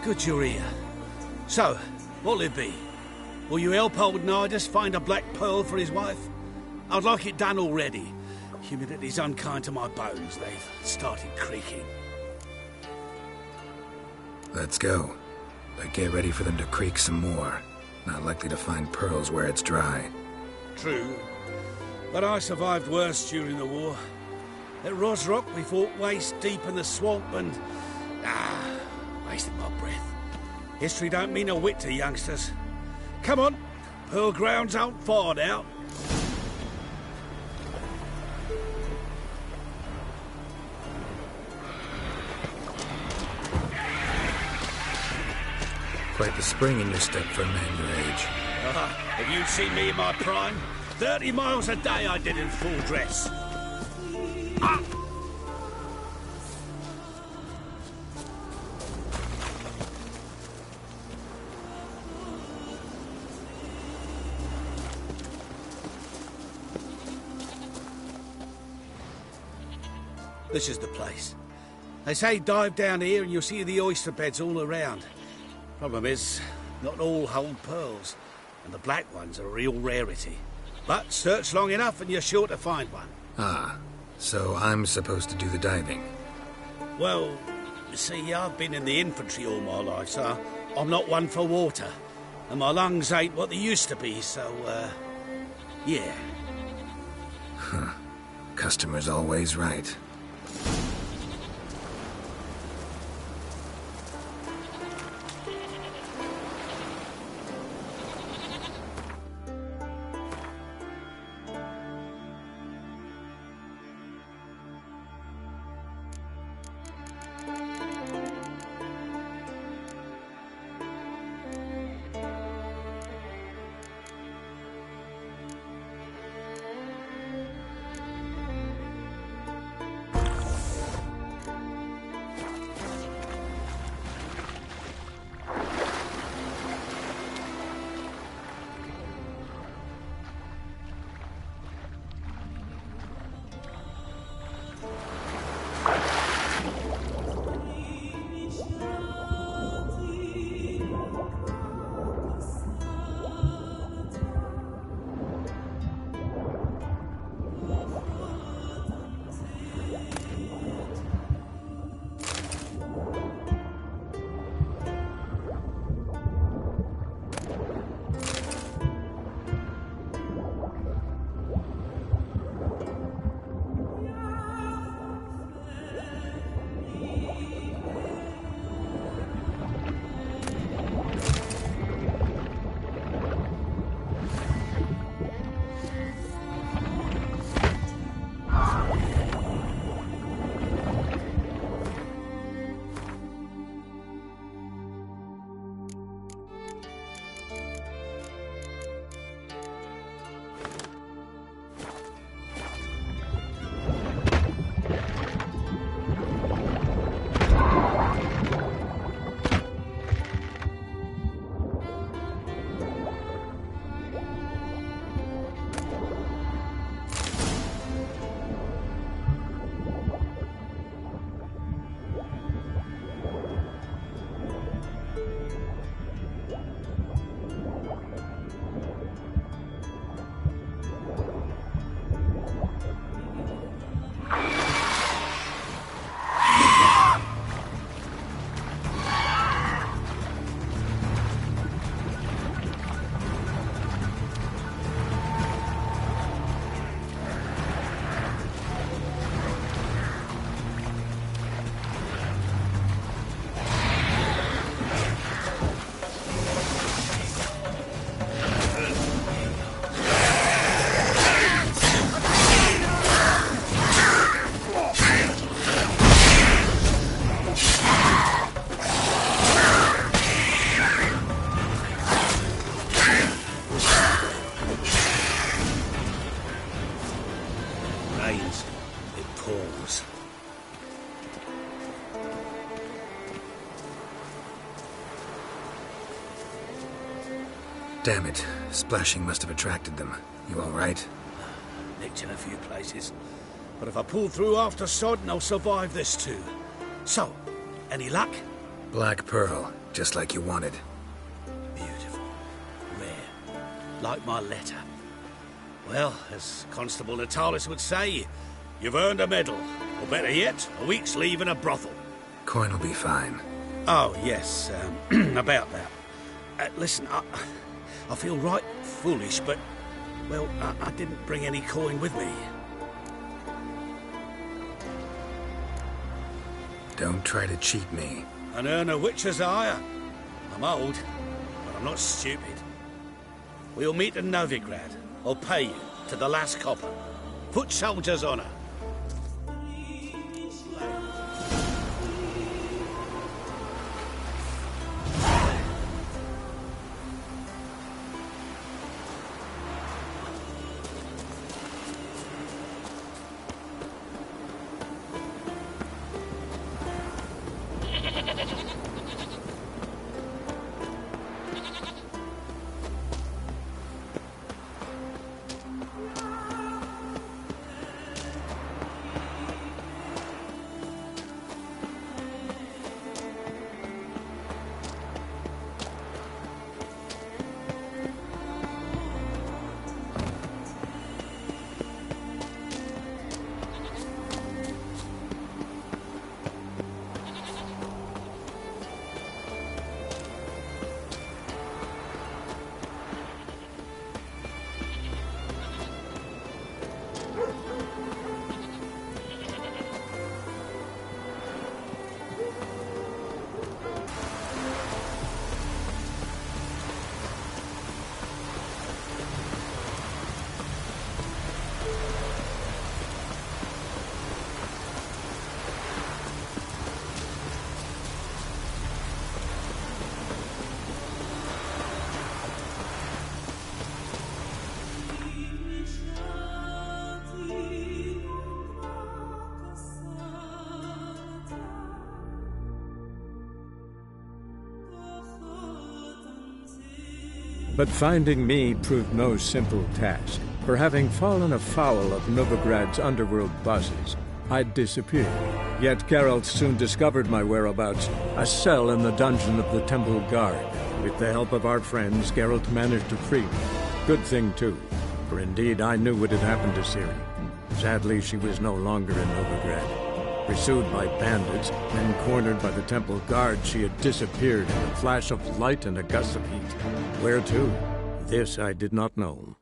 Good you're here. So, what'll it be? Will you help old Nidus find a black pearl for his wife? I'd like it done already. Humidity's unkind to my bones. They've started creaking. Let's go. But get ready for them to creak some more. Not likely to find pearls where it's dry. True. But I survived worse during the war. At Rosrock, we fought waist deep in the swamp and... wasted my breath. History don't mean a whit to youngsters. Come on, Pearl Grounds aren't far now. Quite the spring in your step for a man your age. Have you seen me in my prime? 30 miles a day I did in full dress. This is the place. They say dive down here and you'll see the oyster beds all around. Problem is, not all hold pearls, and the black ones are a real rarity. But search long enough and you're sure to find one. Ah, so I'm supposed to do the diving. Well, see, I've been in the infantry all my life, so I'm not one for water. And my lungs ain't what they used to be, so, yeah. Huh. Customer's always right. Damn it. Splashing must have attracted them. You all right? Nicked in a few places. But if I pull through after Sodden, I'll survive this too. So, any luck? Black pearl, just like you wanted. Beautiful. Rare. Like my letter. Well, as Constable Natalis would say, you've earned a medal. Or better yet, a week's leave in a brothel. Coin will be fine. Oh, yes, about that. Listen, I feel right foolish, but, well, I didn't bring any coin with me. Don't try to cheat me. And earn a witcher's hire. I'm old, but I'm not stupid. We'll meet in Novigrad. I'll pay you to the last copper. Foot soldier's honour. But finding me proved no simple task, for having fallen afoul of Novigrad's underworld bosses, I'd disappeared. Yet Geralt soon discovered my whereabouts, a cell in the dungeon of the Temple Guard. With the help of our friends, Geralt managed to free me. Good thing, too, for indeed I knew what had happened to Ciri. Sadly, she was no longer in Novigrad. Pursued by bandits, then cornered by the Temple Guard, she had disappeared in a flash of light and a gust of heat. Where to? This I did not know.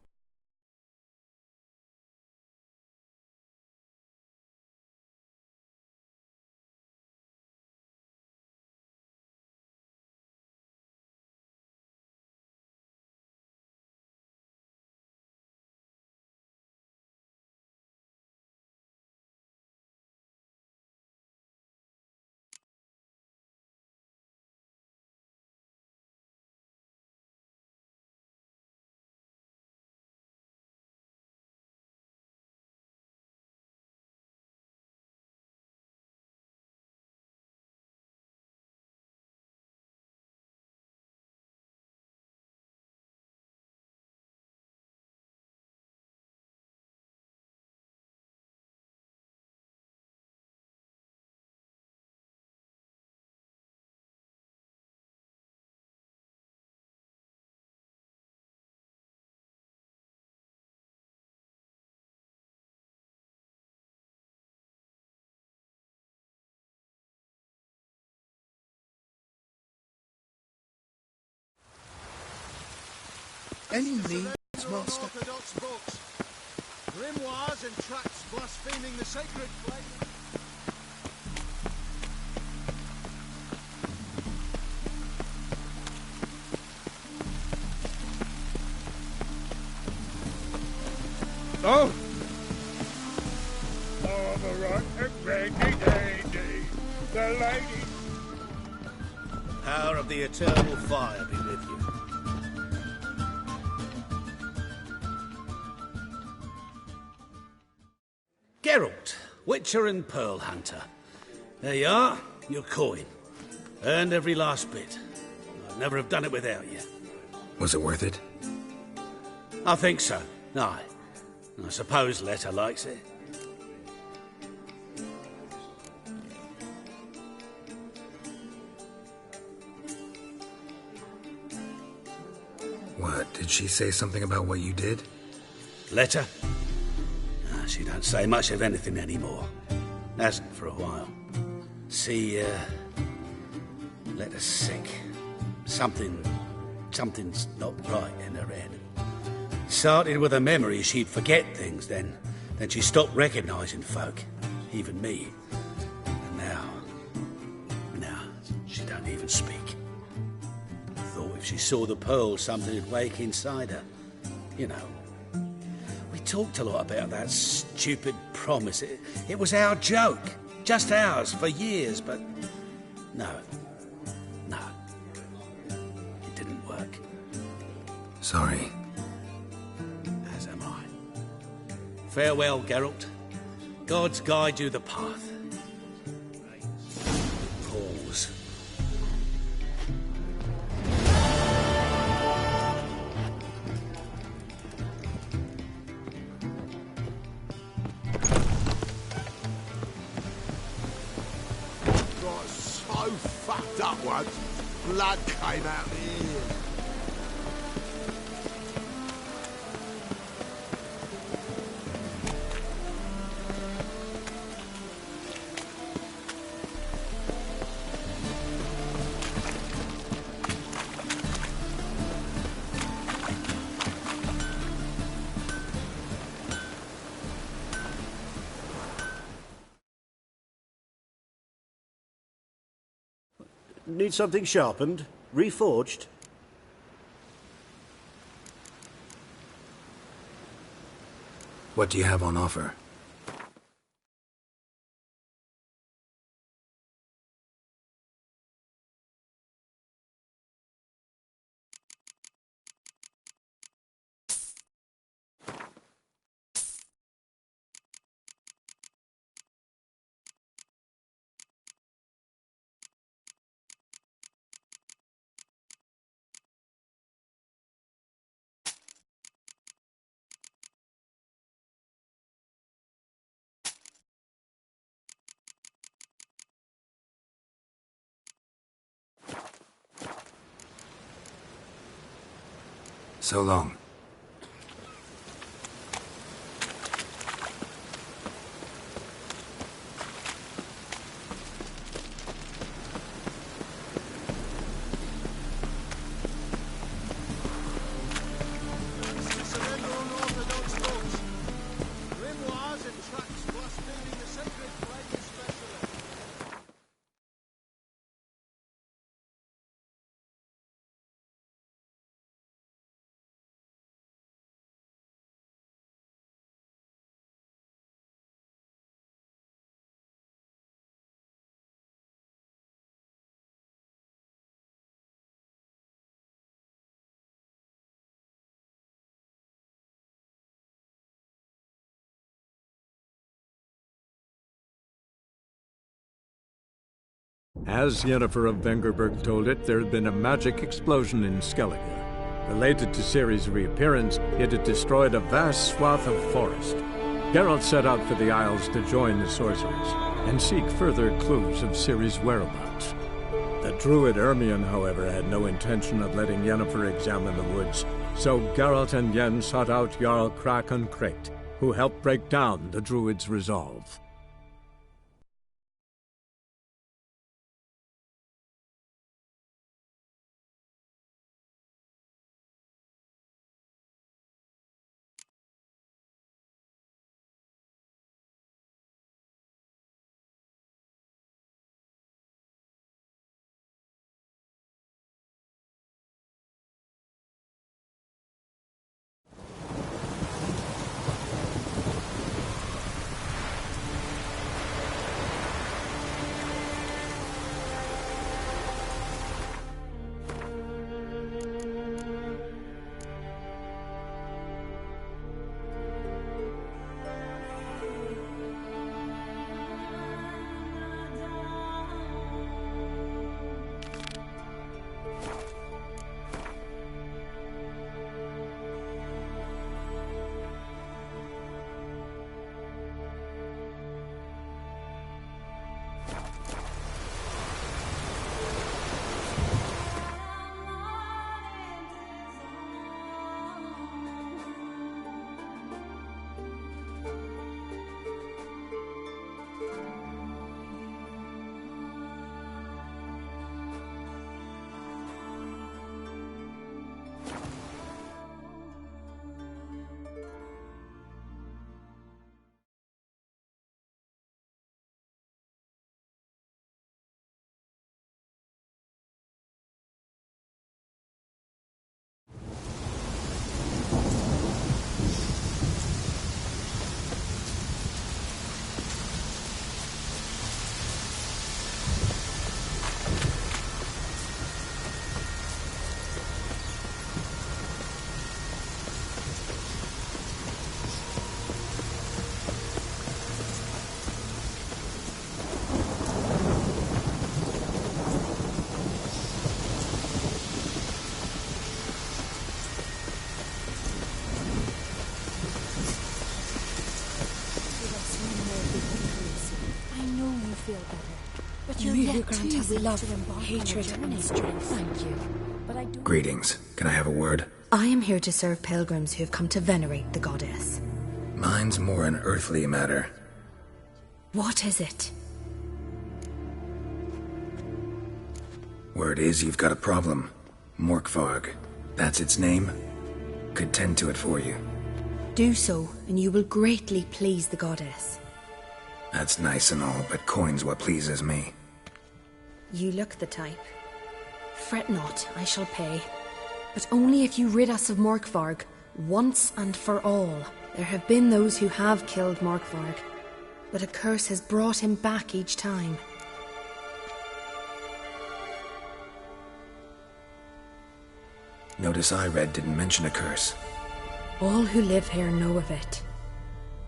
Any needs, Master? Orthodox books, grimoires and tracts blaspheming the sacred flame. Oh! The lady. Power of the eternal fire be with you. Geralt, Witcher and Pearl Hunter. There you are, your coin. Earned every last bit. I'd never have done it without you. Was it worth it? I think so. Aye. I suppose Letta likes it. Did she say something about what you did? Letter? She don't say much of anything anymore. Hasn't for a while. Letter's sick. Something's not right in her head. Started with a memory she'd forget things, then she stopped recognising folk, even me. And now she don't even speak. Thought if she saw the pearl, something'd wake inside her. You know. We talked a lot about that stupid promise. It was our joke. Just ours for years, but no. It didn't work. Sorry. As am I. Farewell, Geralt. Gods guide you the path. Pause. Got so fucked up once, blood came out the ears. Need something sharpened? Reforged? What do you have on offer? So long. Surrender unorthodox thoughts. Grimoires and tracts blaspheming the sacred flame especially. As Yennefer of Vengerberg told it, there had been a magic explosion in Skellige. Related to Ciri's reappearance, it had destroyed a vast swath of forest. Geralt set out for the Isles to join the sorcerers and seek further clues of Ciri's whereabouts. The druid Ermion, however, had no intention of letting Yennefer examine the woods, so Geralt and Yen sought out Jarl Krakon Krayt, who helped break down the druid's resolve. feel better. But You you're who yet grant too us weak love, to embark on a hatred, journey. and strength. Thank you. But I don't... Greetings. Can I have a word? I am here to serve pilgrims who have come to venerate the goddess. Mine's more an earthly matter. What is it? Word is you've got a problem. Morkvarg. That's its name? Could tend to it for you. Do so, and you will greatly please the goddess. That's nice and all, but coin's what pleases me. You look the type. Fret not, I shall pay. But only if you rid us of Morkvarg, once and for all. There have been those who have killed Morkvarg, but a curse has brought him back each time. Notice I read didn't mention a curse. All who live here know of it.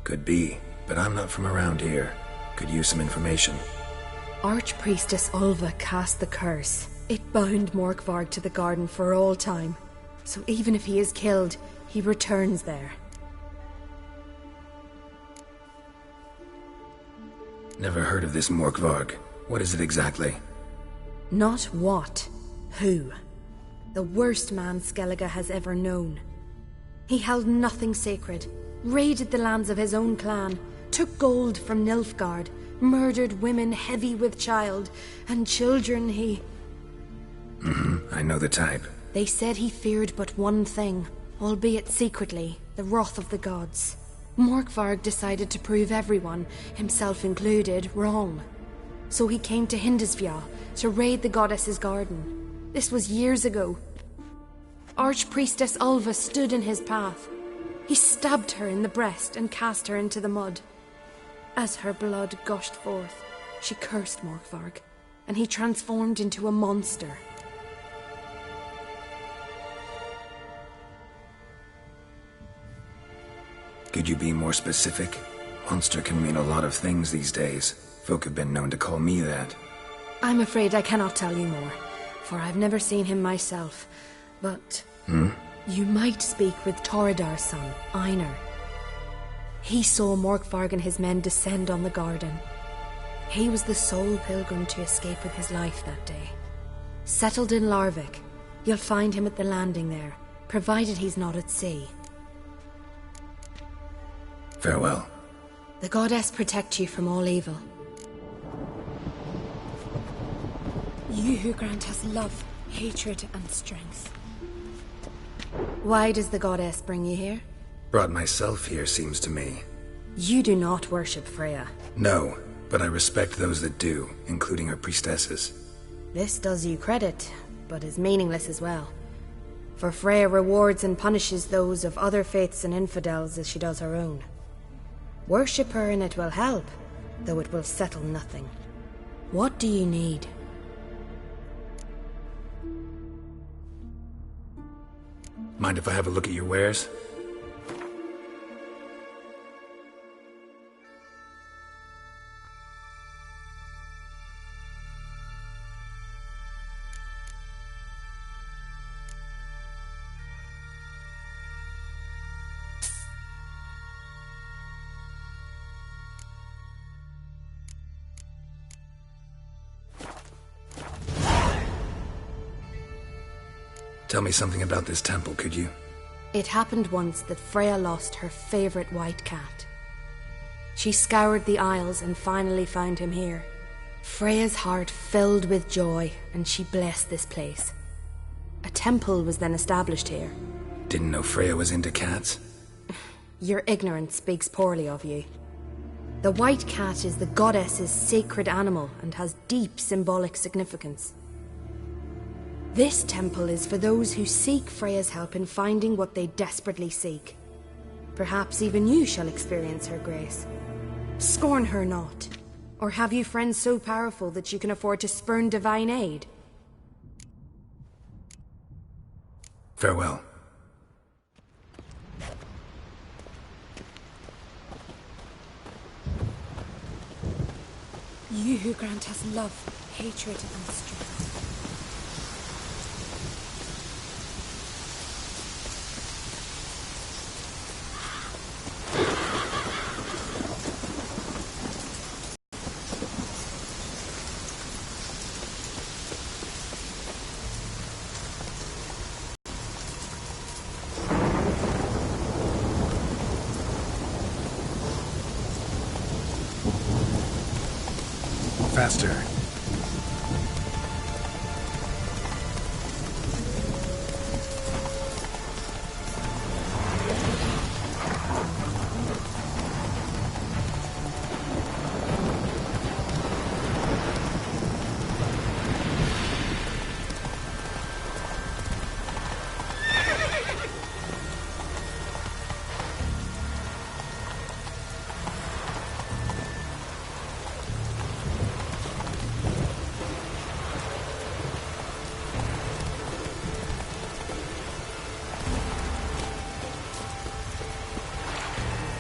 Could be, but I'm not from around here. Could use some information. Archpriestess Ulva cast the curse. It bound Morkvarg to the garden for all time. So even if he is killed, he returns there. Never heard of this Morkvarg. What is it exactly? Not what, who. The worst man Skellige has ever known. He held nothing sacred, raided the lands of his own clan, took gold from Nilfgaard, murdered women heavy with child, and children he... I know the type. They said he feared but one thing, albeit secretly, the wrath of the gods. Morkvarg decided to prove everyone, himself included, wrong. So he came to Hindisvia to raid the goddess's garden. This was years ago. Archpriestess Ulva stood in his path. He stabbed her in the breast and cast her into the mud. As her blood gushed forth, she cursed Morkvarg, and he transformed into a monster. Could you be more specific? Monster can mean a lot of things these days. Folk have been known to call me that. I'm afraid I cannot tell you more, for I've never seen him myself. But... You might speak with Toradar's son, Einar. He saw Morkvarg and his men descend on the garden. He was the sole pilgrim to escape with his life that day. Settled in Larvik, you'll find him at the landing there, provided he's not at sea. Farewell. The goddess protect you from all evil. You who grant us love, hatred, and strength. Why does the goddess bring you here? Brought myself here, seems to me. You do not worship Freya. No, but I respect those that do, including her priestesses. This does you credit, but is meaningless as well. For Freya rewards and punishes those of other faiths and infidels as she does her own. Worship her and it will help, though it will settle nothing. What do you need? Mind if I have a look at your wares? Tell me something about this temple, could you? It happened once that Freya lost her favorite white cat. She scoured the Isles and finally found him here. Freya's heart filled with joy, and she blessed this place. A temple was then established here. Didn't know Freya was into cats? Your ignorance speaks poorly of you. The white cat is the goddess's sacred animal and has deep symbolic significance. This temple is for those who seek Freya's help in finding what they desperately seek. Perhaps even you shall experience her grace. Scorn her not. Or have you friends so powerful that you can afford to spurn divine aid? Farewell. You who grant us love, hatred, and strength. Faster.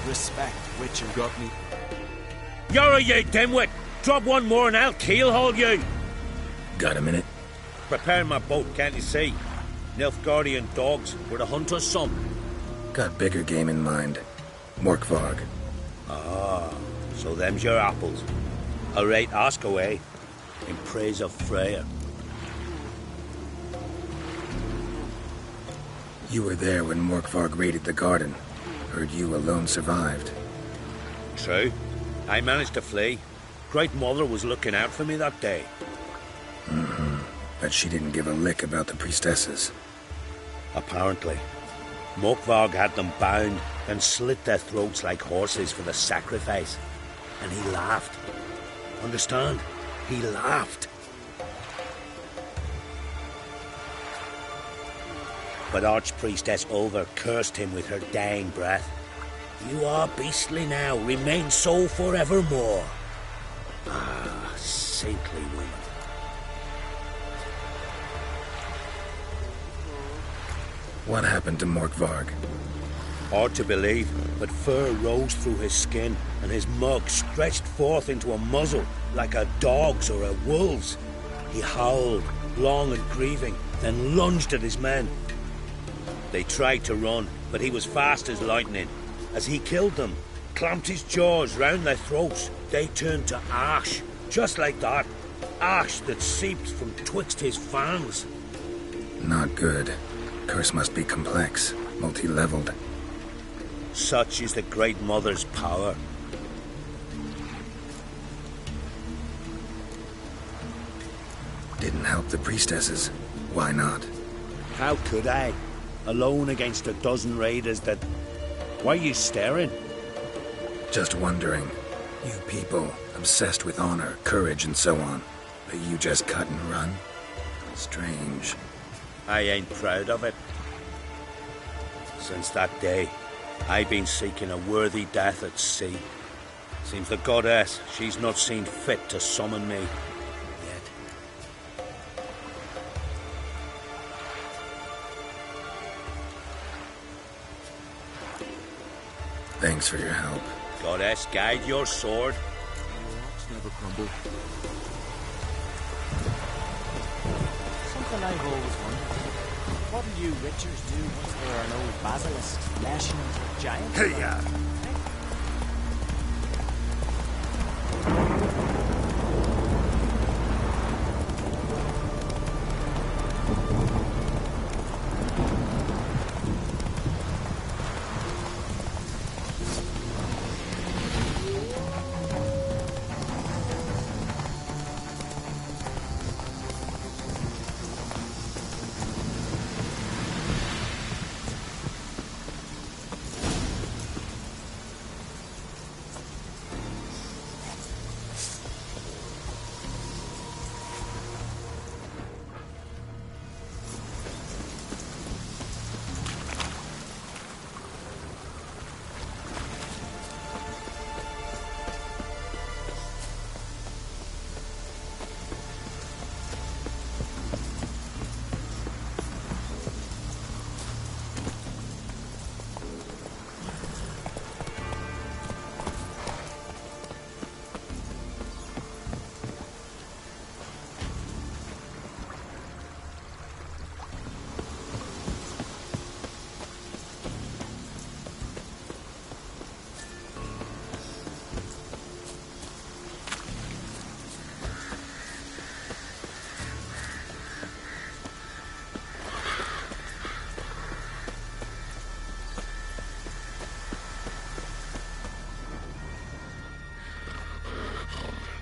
Respect, Witcher. Got me. You're you dimwit! Drop one more and I'll keelhaul you! Got a minute? Preparing my boat, can't you see? Nilfgaardian dogs were the hunter's son. Got bigger game in mind. Morkvarg. Ah, so them's your apples. Alright, ask away. In praise of Freya. You were there when Morkvarg raided the garden. Heard you alone survived. True. I managed to flee. Great Mother was looking out for me that day. But she didn't give a lick about the priestesses. Apparently. Morkvarg had them bound and slit their throats like horses for the sacrifice. And he laughed. Understand? He laughed. But Archpriestess Ulver cursed him with her dying breath. You are beastly now, remain so forevermore. Ah, saintly women. What happened to Morkvarg? Hard to believe, but fur rose through his skin, and his mug stretched forth into a muzzle, like a dog's or a wolf's. He howled, long and grieving, then lunged at his men. They tried to run, but he was fast as lightning. As he killed them, clamped his jaws round their throats, they turned to ash, just like that. Ash that seeped from twixt his fangs. Not good. Curse must be complex, multi-leveled. Such is the Great Mother's power. Didn't help the priestesses. Why not? How could I? Alone against a dozen raiders that... Why are you staring? Just wondering. You people, obsessed with honor, courage, and so on. But you just cut and run? Strange. I ain't proud of it. Since that day, I've been seeking a worthy death at sea. Seems the goddess, she's not seen fit to summon me. Yet. Thanks for your help. Goddess, guide your sword. Rocks never crumble. Something I've always wondered. What do you witchers do once there are no basilisks, lashings, or giants? Hey-ya!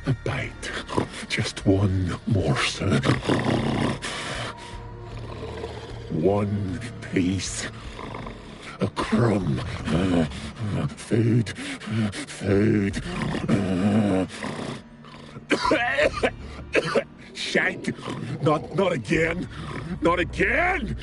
A bite. Just one morsel. One piece. A crumb. Food. Food. Shank! Not again! Not again!